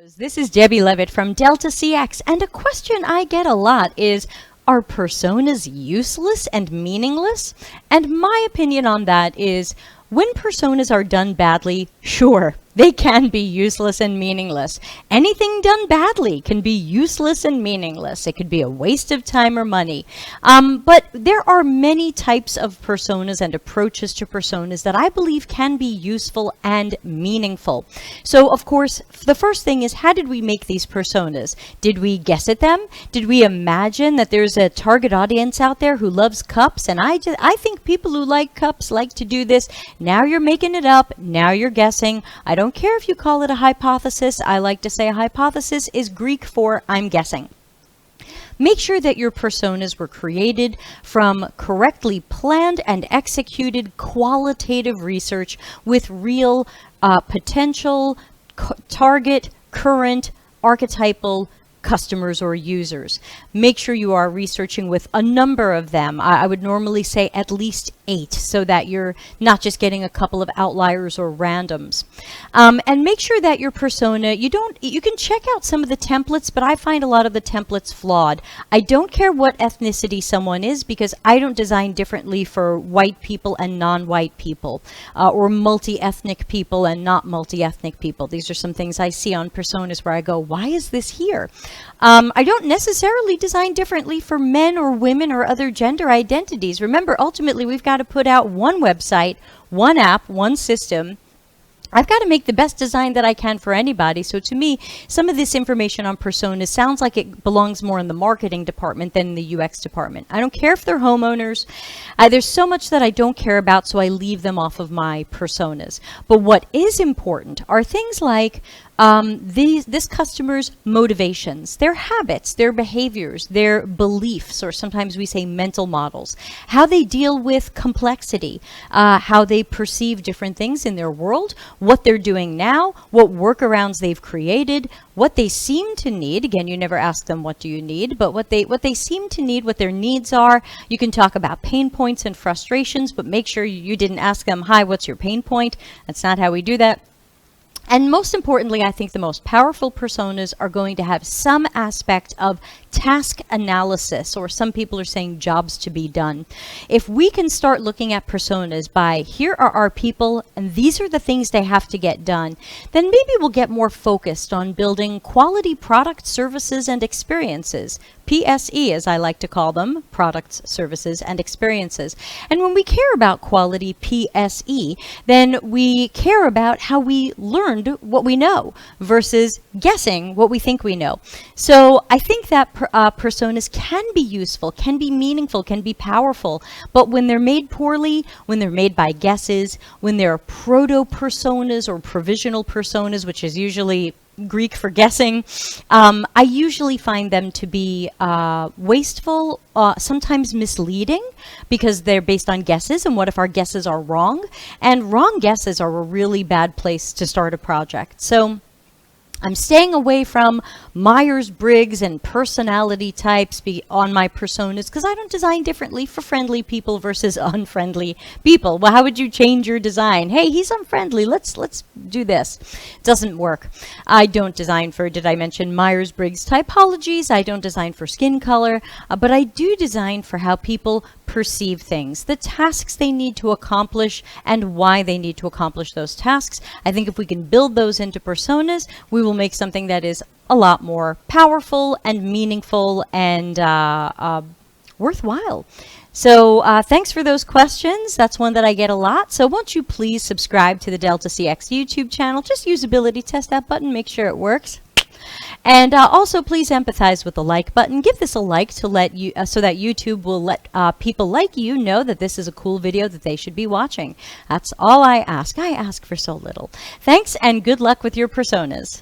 This is Debbie Levitt from Delta CX, and a question I get a lot is, are personas useless and meaningless? And my opinion on that is, when personas are done badly, sure, they can be useless and meaningless. Anything done badly can be useless and meaningless. It could be a waste of time or money. But there are many types of personas and approaches to personas that I believe can be useful and meaningful. So, of course, the first thing is, how did we make these personas? Did we guess at them? Did we imagine that there's a target audience out there who loves cups? And I think people who like cups like to do this. Now you're making it up. Now you're guessing. I don't care if you call it a hypothesis. I like to say a hypothesis is Greek for I'm guessing. Make sure that your personas were created from correctly planned and executed qualitative research with real potential, target, current, archetypal customers or users. Make sure you are researching with a number of them. I would normally say at least 8, so that you're not just getting a couple of outliers or randoms. And make sure that your persona, you can check out some of the templates, but I find a lot of the templates flawed. I don't care what ethnicity someone is, because I don't design differently for white people and non-white people, or multi-ethnic people and not multi-ethnic people. These are some things I see on personas where I go, why is this here? I don't necessarily design differently for men or women or other gender identities. Remember, ultimately, we've got to put out one website, one app, one system. I've got to make the best design that I can for anybody. So to me, some of this information on personas sounds like it belongs more in the marketing department than in the UX department. I don't care if they're homeowners. There's so much that I don't care about, so I leave them off of my personas. But what is important are things like this customer's motivations, their habits, their behaviors, their beliefs, or sometimes we say mental models, how they deal with complexity, how they perceive different things in their world, what they're doing now, what workarounds they've created, what they seem to need. Again, you never ask them what do you need, but what they seem to need, what their needs are. You can talk about pain points and frustrations, but make sure you didn't ask them, hi, what's your pain point? That's not how we do that. And most importantly, I think the most powerful personas are going to have some aspect of task analysis, or some people are saying jobs to be done. If we can start looking at personas by, here are our people and these are the things they have to get done, then maybe we'll get more focused on building quality products, services, and experiences. PSE, as I like to call them, products, services, and experiences. And when we care about quality, PSE, then we care about how we learned what we know versus guessing what we think we know. So I think that personas can be useful, can be meaningful, can be powerful, but when they're made poorly, when they're made by guesses, when they're proto-personas or provisional personas, which is usually Greek for guessing, I usually find them to be wasteful, sometimes misleading, because they're based on guesses, and what if our guesses are wrong? And wrong guesses are a really bad place to start a project. So I'm staying away from Myers-Briggs and personality types on my personas, because I don't design differently for friendly people versus unfriendly people. Well, how would you change your design? Hey, he's unfriendly. Let's do this. It doesn't work. I don't design for, did I mention Myers-Briggs typologies? I don't design for skin color, but I do design for how people perceive things, the tasks they need to accomplish, and why they need to accomplish those tasks. I think if we can build those into personas, we will make something that is a lot more powerful and meaningful and worthwhile. So thanks for those questions. That's one that I get a lot. So won't you please subscribe to the Delta CX YouTube channel? Just usability test that button, make sure it works. And also, please empathize with the like button. Give this a like to let you, so that YouTube will let people like you know that this is a cool video that they should be watching. That's all I ask. I ask for so little. Thanks, and good luck with your personas.